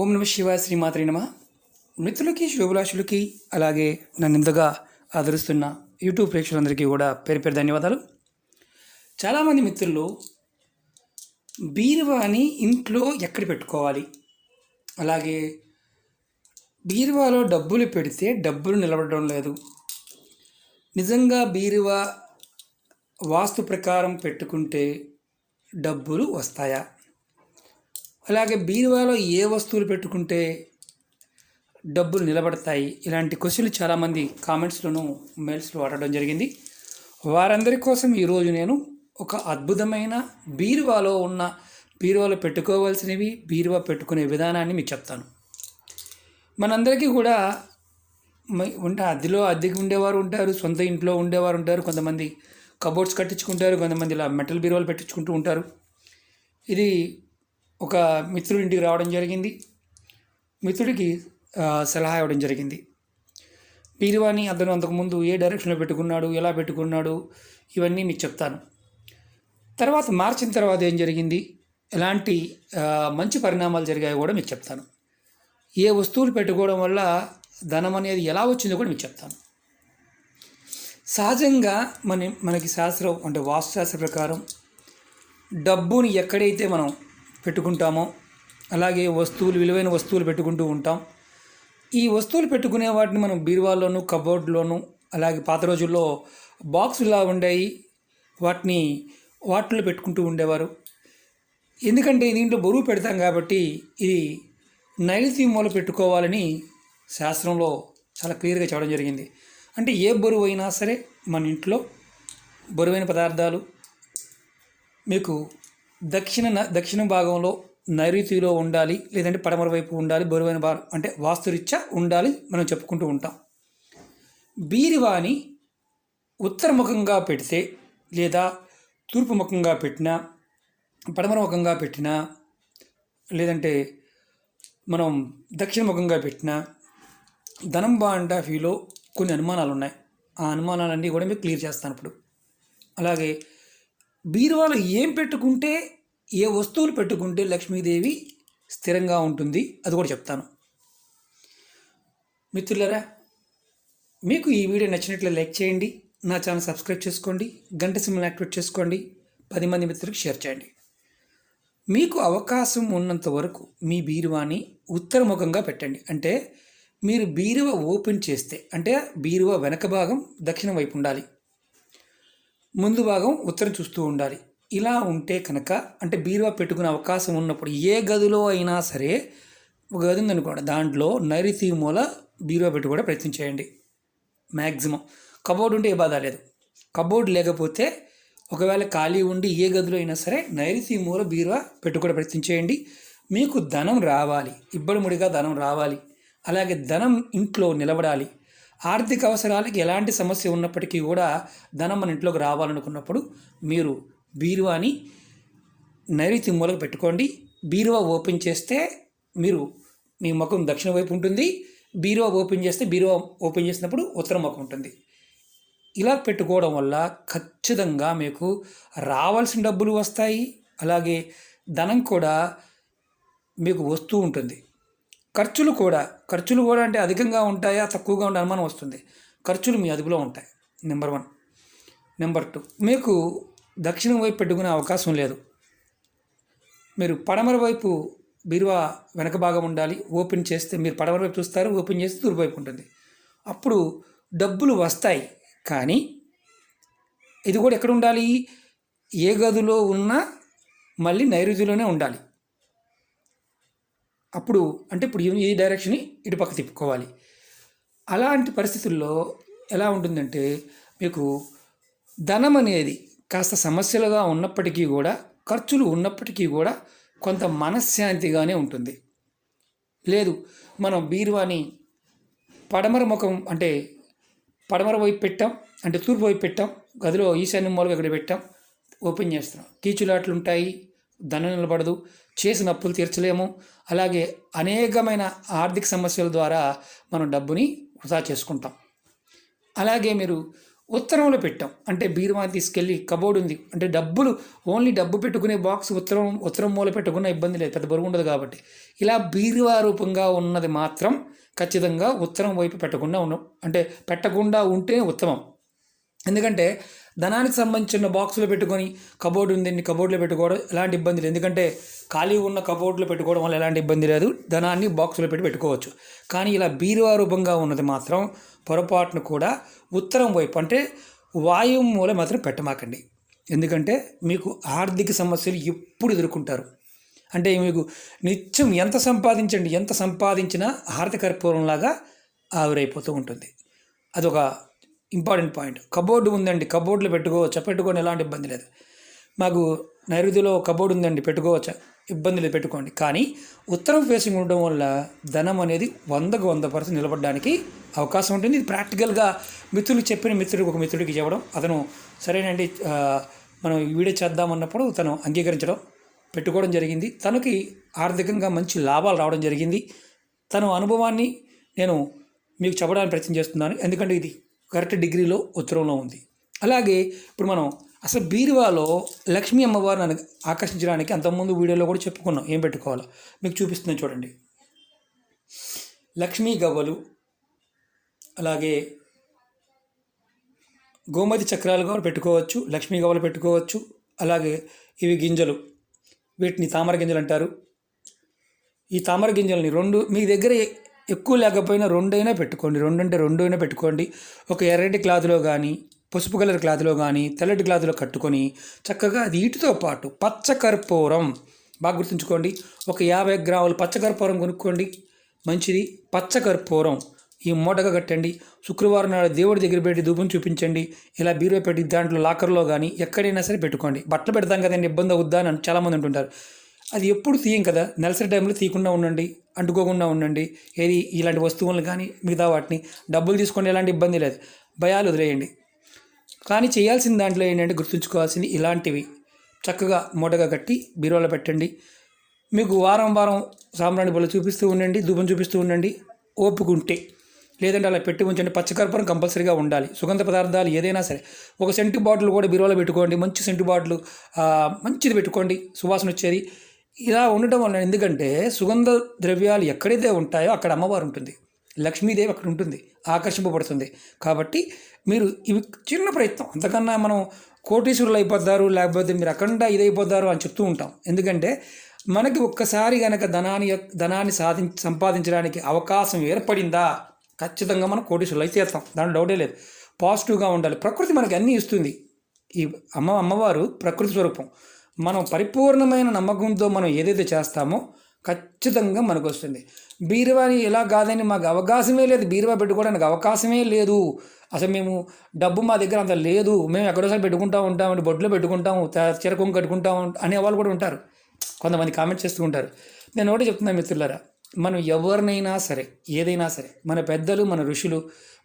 ఓం నమ శివాయ శ్రీమాత్రే నమ. మిత్రులకి శుభాభిలాషులకి అలాగే నన్ను ఇంతగా ఆదరిస్తున్న యూట్యూబ్ ప్రేక్షకులందరికీ కూడా పేరు పేరు ధన్యవాదాలు. చాలామంది మిత్రులు బీరువాని ఇంట్లో ఎక్కడ పెట్టుకోవాలి, అలాగే బీరువాలో డబ్బులు పెడితే డబ్బులు నిలబడడం లేదు, నిజంగా బీరువా వాస్తు ప్రకారం పెట్టుకుంటే డబ్బులు వస్తాయా, అలాగే బీరువాలో ఏ వస్తువులు పెట్టుకుంటే డబ్బులు నిలబడతాయి, ఇలాంటి క్వశ్చన్లు చాలామంది కామెంట్స్లోనూ మెయిల్స్లో అడగడం జరిగింది. వారందరి కోసం ఈరోజు నేను ఒక అద్భుతమైన బీరువాలో పెట్టుకోవాల్సినవి, బీరువా పెట్టుకునే విధానాన్ని మీకు చెప్తాను. మనందరికీ కూడా అద్దెకి ఉండేవారు ఉంటారు, సొంత ఇంట్లో ఉండేవారు ఉంటారు, కొంతమంది కబోర్డ్స్ కట్టించుకుంటారు, కొంతమంది ఇలా మెటల్ బీరువాలు పెట్టించుకుంటూ ఉంటారు. ఇది ఒక మిత్రుడి ఇంటికి రావడం జరిగింది. మిత్రుడికి సలహా ఇవ్వడం జరిగింది. బీరువాని అతను అంతకుముందు ఏ డైరెక్షన్లో పెట్టుకున్నాడు, ఎలా పెట్టుకున్నాడు, ఇవన్నీ మీకు చెప్తాను. తర్వాత మార్చిన తర్వాత ఏం జరిగింది, ఎలాంటి మంచి పరిణామాలు జరిగాయో కూడా మీకు చెప్తాను. ఏ వస్తువులు పెట్టుకోవడం వల్ల ధనం అనేది ఎలా వచ్చిందో కూడా మీకు చెప్తాను. సహజంగా మనకి శాస్త్రం అంటే వాస్తుశాస్త్ర ప్రకారం డబ్బుని ఎక్కడైతే మనం పెట్టుకుంటామో, అలాగే విలువైన వస్తువులు పెట్టుకుంటూ ఉంటాం. ఈ వస్తువులు పెట్టుకునే వాటిని మనం బీరువాల్లోనూ, కబోర్డ్లోనూ, అలాగే పాత రోజుల్లో బాక్సులా ఉండేవి, వాటిలో పెట్టుకుంటూ ఉండేవారు. ఎందుకంటే దీంట్లో బరువు పెడతాం కాబట్టి ఇది నైరుతి మూల పెట్టుకోవాలని శాస్త్రంలో చాలా క్లియర్గా చెప్పడం జరిగింది. అంటే ఏ బరువు అయినా సరే మన ఇంట్లో బరువైన పదార్థాలు మీకు దక్షిణ భాగంలో నైరుతిలో ఉండాలి, లేదంటే పడమర వైపు ఉండాలి, బరువైన భాగం అంటే వాస్తురీత్యా ఉండాలి మనం చెప్పుకుంటూ ఉంటాం. బీరువాని ఉత్తరముఖంగా పెడితే, లేదా తూర్పు ముఖంగా పెట్టినా, పడమర ముఖంగా పెట్టినా, లేదంటే మనం దక్షిణ ముఖంగా పెట్టినా ధనం పాయింట్ ఆఫ్ వ్యూలో కొన్ని అనుమానాలు ఉన్నాయి. ఆ అనుమానాలన్నీ కూడా మీకు క్లియర్ చేస్తాను ఇప్పుడు. అలాగే బీరువాలో ఏం పెట్టుకుంటే, ఏ వస్తువులు పెట్టుకుంటే లక్ష్మీదేవి స్థిరంగా ఉంటుంది, అది కూడా చెప్తాను. మిత్రులారా, మీకు ఈ వీడియో నచ్చినట్లయితే లైక్ చేయండి, నా ఛానల్ సబ్స్క్రైబ్ చేసుకోండి, గంట సింబల్ యాక్టివేట్ చేసుకోండి, 10 మంది మిత్రులకు షేర్ చేయండి. మీకు అవకాశం ఉన్నంత వరకు మీ బీరువాని ఉత్తరముఖంగా పెట్టండి. అంటే మీరు బీరువా ఓపెన్ చేస్తే, అంటే బీరువా వెనక భాగం దక్షిణం వైపు ఉండాలి, ముందు భాగం ఉత్తరం చూస్తూ ఉండాలి. ఇలా ఉంటే కనుక, అంటే బీరువా పెట్టుకునే అవకాశం ఉన్నప్పుడు ఏ గదిలో అయినా సరే, ఒక గది ఉందనుకోండి, దాంట్లో నైరుతి మూల బీరువా పెట్టుకోవడం ప్రయత్నం చేయండి. మ్యాక్సిమం కబోర్డ్ ఉంటే ఏ బాధ లేదు. కబోర్డ్ లేకపోతే ఒకవేళ ఖాళీ ఉండి ఏ గదిలో అయినా సరే నైరుతి మూల బీరువా పెట్టుకోవడం ప్రయత్నం చేయండి. మీకు ధనం రావాలి, ఇబ్బడిముడిగా ధనం రావాలి, అలాగే ధనం ఇంట్లో నిలబడాలి. ఆర్థిక అవసరాలకి ఎలాంటి సమస్య ఉన్నప్పటికీ కూడా ధనం మన ఇంట్లోకి రావాలనుకున్నప్పుడు మీరు బీరువాని నైరుతి మూలకు పెట్టుకోండి. బీరువా ఓపెన్ చేస్తే మీ ముఖం దక్షిణ వైపు ఉంటుంది. బీరువా ఓపెన్ చేసినప్పుడు ఉత్తర ముఖం ఉంటుంది. ఇలా పెట్టుకోవడం వల్ల ఖచ్చితంగా మీకు రావాల్సిన డబ్బులు వస్తాయి, అలాగే ధనం కూడా మీకు వస్తూ ఉంటుంది. ఖర్చులు కూడా అంటే అధికంగా ఉంటాయా, తక్కువగా ఉండే అనుమానం వస్తుంది. ఖర్చులు మీ అదుపులో ఉంటాయి, నెంబర్ 1. నెంబర్ 2, మీకు దక్షిణం వైపు పెట్టుకునే అవకాశం లేదు. మీరు పడమర వైపు బీరువా వెనక భాగం ఉండాలి. ఓపెన్ చేస్తే మీరు పడమర వైపు చూస్తారు, ఓపెన్ చేస్తే తూర్పు వైపు ఉంటుంది. అప్పుడు డబ్బులు వస్తాయి. కానీ ఇది కూడా ఎక్కడ ఉండాలి, ఏ గదిలో ఉన్నా మళ్ళీ నైరుతిలోనే ఉండాలి. ఇప్పుడు ఈ డైరెక్షన్ ఇటు పక్క తిప్పుకోవాలి. అలాంటి పరిస్థితుల్లో ఎలా ఉంటుందంటే, మీకు ధనం అనేది కాస్త సమస్యలుగా ఉన్నప్పటికీ కూడా, ఖర్చులు ఉన్నప్పటికీ కూడా కొంత మనశ్శాంతిగానే ఉంటుంది. లేదు, మనం బీరువాని పడమర ముఖం అంటే పడమర వైపు పెట్టాం, అంటే తూర్పు వైపు పెట్టాం, గదిలో ఈశాన్య మూలగా ఇక్కడ పెట్టాం, ఓపెన్ చేస్తున్నాం, కీచులాట్లు ఉంటాయి, ధనం నిలబడదు, చేసిన అప్పులు తీర్చలేము, అలాగే అనేకమైన ఆర్థిక సమస్యల ద్వారా మనం డబ్బుని వృధా చేసుకుంటాం. అలాగే మీరు ఉత్తరంలో పెట్టాం. అంటే బీరువాని తీసుకెళ్ళి కబోర్డ్ ఉంది అంటే ఓన్లీ డబ్బు పెట్టుకునే బాక్స్ ఉత్తరం మూల పెట్టుకున్న ఇబ్బంది లేదు, పెద్ద బరువు ఉండదు కాబట్టి. ఇలా బీరువా రూపంగా ఉన్నది మాత్రం ఖచ్చితంగా ఉత్తరం వైపు పెట్టకుండా ఉంటే ఉత్తమం. ఎందుకంటే ధనానికి సంబంధించిన బాక్సులో పెట్టుకొని కబోర్డు ఉందండి కబోర్డులో పెట్టుకోవడం ఎలాంటి ఇబ్బంది లేదు. ఎందుకంటే ఖాళీ ఉన్న కబోర్డులో పెట్టుకోవడం వల్ల ఎలాంటి ఇబ్బంది లేదు, ధనాన్ని బాక్సులో పెట్టుకోవచ్చు. కానీ ఇలా బీరువా రూపంగా ఉన్నది మాత్రం పొరపాటును కూడా ఉత్తరం వైపు అంటే వాయువు మూల మాత్రం పెట్టమాకండి. ఎందుకంటే మీకు ఆర్థిక సమస్యలు ఎప్పుడు ఎదుర్కొంటారు. అంటే మీకు నిత్యం ఎంత సంపాదించినా హారతికర్పూరంలాగా ఆవిరైపోతూ ఉంటుంది. అదొక ఇంపార్టెంట్ పాయింట్. కబోర్డు ఉందండి, కబోర్డులో పెట్టుకొని ఎలాంటి ఇబ్బంది లేదు. మాకు నైరుతిలో కబోర్డు ఉందండి, పెట్టుకోవచ్చా, ఇబ్బంది లేదు, పెట్టుకోండి. కానీ ఉత్తరం ఫేసింగ్ ఉండడం వల్ల ధనం అనేది 100% నిలబడడానికి అవకాశం ఉంటుంది. ఇది ప్రాక్టికల్గా ఒక మిత్రుడికి చెప్పడం, అతను సరేనండి మనం వీడియో చేద్దామన్నప్పుడు తను అంగీకరించడం, పెట్టుకోవడం జరిగింది. తనకి ఆర్థికంగా మంచి లాభాలు రావడం జరిగింది. తన అనుభవాన్ని నేను మీకు చెప్పడానికి ప్రయత్నం చేస్తున్నాను, ఎందుకంటే ఇది కరెక్ట్ డిగ్రీలో ఉత్తరంలో ఉంది. అలాగే ఇప్పుడు మనం అసలు బీరువాలో లక్ష్మీ అమ్మవారిని ఆకర్షించడానికి అంతకుముందు వీడియోలో కూడా చెప్పుకున్నాం ఏం పెట్టుకోవాలో. మీకు చూపిస్తున్నాను చూడండి. లక్ష్మీ గవ్వలు, అలాగే గోమతి చక్రాలు కూడా పెట్టుకోవచ్చు, లక్ష్మీ గవ్వలు పెట్టుకోవచ్చు. అలాగే ఇవి గింజలు, వీటిని తామర గింజలు అంటారు. ఈ తామర గింజలని మీ దగ్గర ఎక్కువ లేకపోయినా రెండైనా పెట్టుకోండి. ఒక ఎర్రటి క్లాత్లో కానీ, పసుపు కలర్ క్లాత్లో కానీ, తెల్లటి క్లాత్లో కట్టుకొని చక్కగా అది వీటితో పాటు పచ్చకర్పూరం బాగా గుర్తుంచుకోండి. ఒక 50 గ్రాములు పచ్చకర్పూరం కొనుక్కోండి, మంచిది. పచ్చకర్పూరం ఈ మూటగా కట్టండి. శుక్రవారం నాడు దేవుడి దగ్గర పెట్టి ధూపం చూపించండి. ఇలా బీరువా పెట్టి దాంట్లో లాకర్లో కానీ ఎక్కడైనా సరే పెట్టుకోండి. బట్టలు పెడతాం కదండి, ఇబ్బంది అవుద్దా అని చాలామంది అంటుంటారు. అది ఎప్పుడు తీయం కదా, నెలసరి టైంలో తీయకుండా ఉండండి, అంటుకోకుండా ఉండండి. ఇలాంటి వస్తువులను కానీ మిగతా వాటిని డబ్బులు తీసుకోండి, ఎలాంటి ఇబ్బంది లేదు, భయాలు వదిలేయండి. కానీ చేయాల్సిన దాంట్లో ఏంటంటే గుర్తుంచుకోవాల్సింది ఇలాంటివి చక్కగా మూటగా కట్టి బీరువాలో పెట్టండి. మీకు వారం సాంబ్రాణి బొల్ల చూపిస్తూ ఉండండి, ధూపం చూపిస్తూ ఉండండి ఓపుకుంటే. లేదంటే అలా పెట్టి ఉంచండి. పచ్చకర్పూరం కంపల్సరీగా ఉండాలి. సుగంధ పదార్థాలు ఏదైనా సరే, ఒక సెంటు బాటిల్ కూడా బీరువాలో పెట్టుకోండి. మంచి సెంటు బాటిల్ మంచిది పెట్టుకోండి, సువాసన వచ్చేది. ఇలా ఉండటం వల్ల ఎందుకంటే సుగంధ ద్రవ్యాలు ఎక్కడైతే ఉంటాయో అక్కడ అమ్మవారు ఉంటుంది, లక్ష్మీదేవి అక్కడ ఉంటుంది, ఆకర్షింపబడుతుంది. కాబట్టి మీరు ఇవి చిన్న ప్రయత్నం, అంతకన్నా మనం కోటీశ్వరులు అయిపోతారు, లేకపోతే మీరు అఖండ ఇదైపోతారు అని చెప్తూ ఉంటాం. ఎందుకంటే మనకి ఒక్కసారి కనుక ధనాన్ని సంపాదించడానికి అవకాశం ఏర్పడిందా ఖచ్చితంగా మనం కోటీశ్వరులు అయితేస్తాం, దాంట్లో డౌటే లేదు. పాజిటివ్గా ఉండాలి. ప్రకృతి మనకి అన్నీ ఇస్తుంది. ఈ అమ్మవారు ప్రకృతి స్వరూపం. మనం పరిపూర్ణమైన నమ్మకంతో మనం ఏదైతే చేస్తామో ఖచ్చితంగా మనకు వస్తుంది. బీరువాని ఇలా కాదని మాకు అవకాశమే లేదు, బీరువా పెట్టుకోవడానికి అవకాశమే లేదు, అసలు మేము డబ్బు మా దగ్గర అంత లేదు, మేము ఎక్కడోసారి పెట్టుకుంటూ ఉంటాం, బొడ్లో పెట్టుకుంటాము, చిరకం కట్టుకుంటాము అనేవాళ్ళు కూడా ఉంటారు. కొంతమంది కామెంట్ చేస్తూ ఉంటారు. నేను ఒకటి చెప్తున్నాను మిత్రులారా, మనం ఎవరినైనా సరే ఏదైనా సరే మన పెద్దలు మన ఋషులు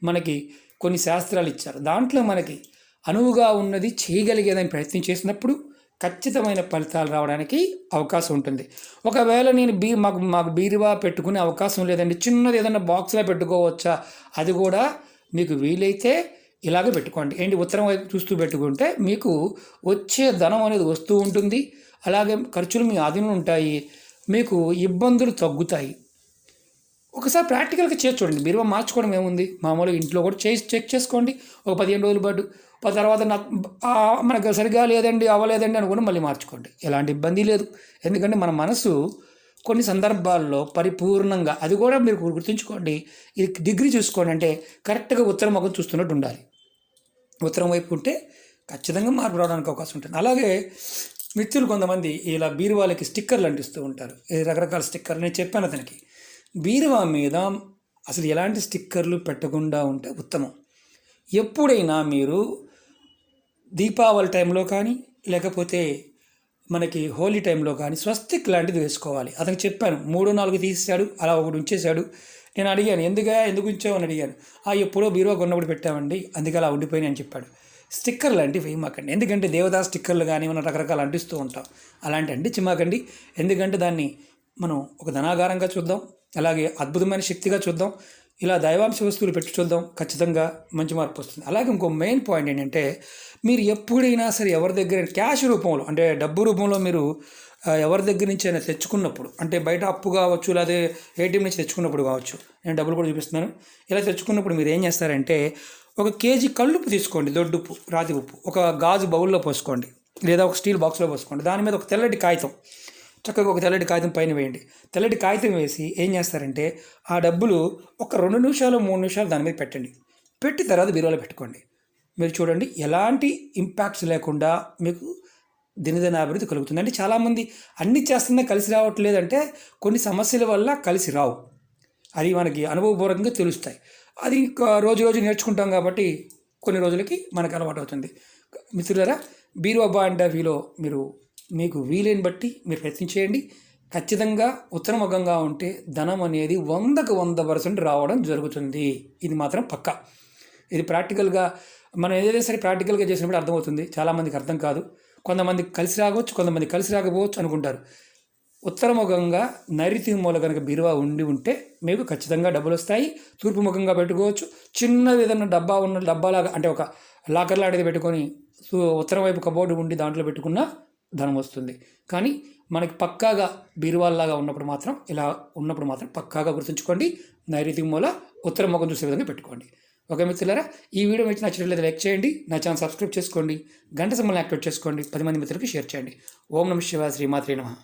మనకి కొన్ని శాస్త్రాలు ఇచ్చారు. దాంట్లో మనకి అనువుగా ఉన్నది చేయగలిగేదని ప్రయత్నం చేసినప్పుడు ఖచ్చితమైన ఫలితాలు రావడానికి అవకాశం ఉంటుంది. ఒకవేళ నేను మాకు బీరువా పెట్టుకునే అవకాశం లేదండి, చిన్నది ఏదైనా బాక్స్లో పెట్టుకోవచ్చా, అది కూడా మీకు వీలైతే ఇలాగే పెట్టుకోండి. ఉత్తరం వైపు చూస్తూ పెట్టుకుంటే మీకు వచ్చే ధనం అనేది వస్తూ ఉంటుంది. అలాగే ఖర్చులు మీ ఆధీనంలో ఉంటాయి, మీకు ఇబ్బందులు తగ్గుతాయి. ఒకసారి ప్రాక్టికల్గా చేసి చూడండి. బీరువా మార్చుకోవడం ఏముంది, మామూలుగా ఇంట్లో కూడా చెక్ చేసుకోండి. ఒక 15 రోజుల పాటు తర్వాత మనకు సరిగా లేదండి అవ్వలేదండి అనుకుని మళ్ళీ మార్చుకోండి, ఎలాంటి ఇబ్బంది లేదు. ఎందుకంటే మన మనసు కొన్ని సందర్భాల్లో పరిపూర్ణంగా, అది కూడా మీరు గుర్తుంచుకోండి, ఇది డిగ్రీ చూసుకోండి, అంటే కరెక్ట్గా ఉత్తరం ముఖం చూస్తున్నట్టు ఉండాలి. ఉత్తరం వైపు ఉంటే ఖచ్చితంగా మార్పు రావడానికి అవకాశం ఉంటుంది. అలాగే మిత్రులు కొంతమంది ఇలా బీరువాలకి స్టిక్కర్లు అంటిస్తూ ఉంటారు, రకరకాల స్టిక్కర్లు. నేను చెప్పాను అతనికి, బీరువా మీద అసలు ఎలాంటి స్టిక్కర్లు పెట్టకుండా ఉంటే ఉత్తమం. ఎప్పుడైనా మీరు దీపావళి టైంలో కానీ లేకపోతే మనకి హోలీ టైంలో కానీ స్వస్తిక్ లాంటిది వేసుకోవాలి. అతనికి చెప్పాను, 3-4 తీసాడు, అలా ఒకటి ఉంచేశాడు. నేను అడిగాను, ఎందుకు ఉంచావు అని అడిగాను. ఎప్పుడో బీరువా కొన్నప్పుడు పెట్టామండి, అందుకే అలా ఉండిపోయినాయి అని చెప్పాడు. స్టిక్కర్ లాంటివి వేయమాకండి, ఎందుకంటే దేవతా స్టిక్కర్లు కానీ మనం రకరకాలు అంటిస్తూ ఉంటాం, అలాంటి అంటించమాకండి. ఎందుకంటే దాన్ని మనం ఒక ధనాగారంగా చూద్దాం, అలాగే అద్భుతమైన శక్తిగా చూద్దాం. ఇలా దైవాంశ వస్తువులు పెట్టి చూద్దాం, ఖచ్చితంగా మంచి మార్పు వస్తుంది. అలాగే ఇంకో మెయిన్ పాయింట్ ఏంటంటే, మీరు ఎప్పుడైనా సరే ఎవరి దగ్గర క్యాష్ రూపంలో అంటే డబ్బు రూపంలో మీరు ఎవరి దగ్గర నుంచి అయినా తెచ్చుకున్నప్పుడు, అంటే బయట అప్పు కావచ్చు, లేదా ఏటీఎం నుంచి తెచ్చుకున్నప్పుడు కావచ్చు, నేను డబ్బులు కూడా చూపిస్తున్నాను. ఇలా తెచ్చుకున్నప్పుడు మీరు ఏం చేస్తారంటే, 1 కేజీ కల్లుప్పు తీసుకోండి, దొడ్డుప్పు, రాతి ఉప్పు, ఒక గాజు బౌల్లో పోసుకోండి, లేదా ఒక స్టీల్ బాక్స్లో పోసుకోండి. దాని మీద ఒక తెల్లటి కాగితం, చక్కగా ఒక తెల్లటి కాగితం పైన వేయండి. తెల్లటి కాగితం వేసి ఏం చేస్తారంటే, ఆ డబ్బులు ఒక 2 నిమిషాలు 3 నిమిషాలు దాని మీద పెట్టండి. పెట్టి తర్వాత బీరువాలో పెట్టుకోండి. మీరు చూడండి ఎలాంటి ఇంపాక్ట్స్ లేకుండా మీకు దినదిన అభివృద్ధి కలుగుతుంది. అంటే చాలామంది అన్ని చేస్తున్నా కలిసి రావట్లేదంటే కొన్ని సమస్యల వల్ల కలిసి రావు. అది మనకి అనుభవపూర్వకంగా తెలుస్తాయి. అది రోజు రోజు నేర్చుకుంటాం కాబట్టి కొన్ని రోజులకి మనకు అలవాటు అవుతుంది. మిత్రులారా, బీరువా పాయింట్ ఆఫ్ వ్యూలో మీకు వీలైన బట్టి మీరు ప్రయత్నం చేయండి. ఖచ్చితంగా ఉత్తరముఖంగా ఉంటే ధనం అనేది 100కు 100% రావడం జరుగుతుంది. ఇది మాత్రం పక్కా. ఇది ప్రాక్టికల్గా మనం ఏదైనా సరే ప్రాక్టికల్గా చేసినప్పుడు అర్థమవుతుంది. చాలామందికి అర్థం కాదు. కొంతమంది కలిసి రావచ్చు, కొంతమంది కలిసి రాకపోవచ్చు అనుకుంటారు. ఉత్తరముఖంగా నైరుతి మూల కనుక బీరువా ఉంటే మీకు ఖచ్చితంగా డబ్బులు వస్తాయి. తూర్పు ముఖంగా పెట్టుకోవచ్చు. చిన్నది ఏదన్నా డబ్బాలాగా అంటే ఒక లాకర్ లాంటిది పెట్టుకొని ఉత్తరం వైపు కబోర్డు ఉండి దాంట్లో పెట్టుకున్న ధనం వస్తుంది. కానీ మనకి పక్కాగా బీరువాల్లాగా ఉన్నప్పుడు మాత్రం పక్కాగా గుర్తుంచుకోండి. నైరుతి మూల ఉత్తర ముఖం చూసే విధంగా పెట్టుకోండి. ఓకే మిత్రులారా, ఈ వీడియో మీకు నచ్చినట్లయితే లైక్ చేయండి, నా ఛానల్ సబ్స్క్రైబ్ చేసుకోండి, గంట సింబల్ని యాక్టివేట్ చేసుకోండి, 10 మంది మిత్రులకి షేర్ చేయండి. ఓం నమః శివాయ, శ్రీమాత్రే నమః.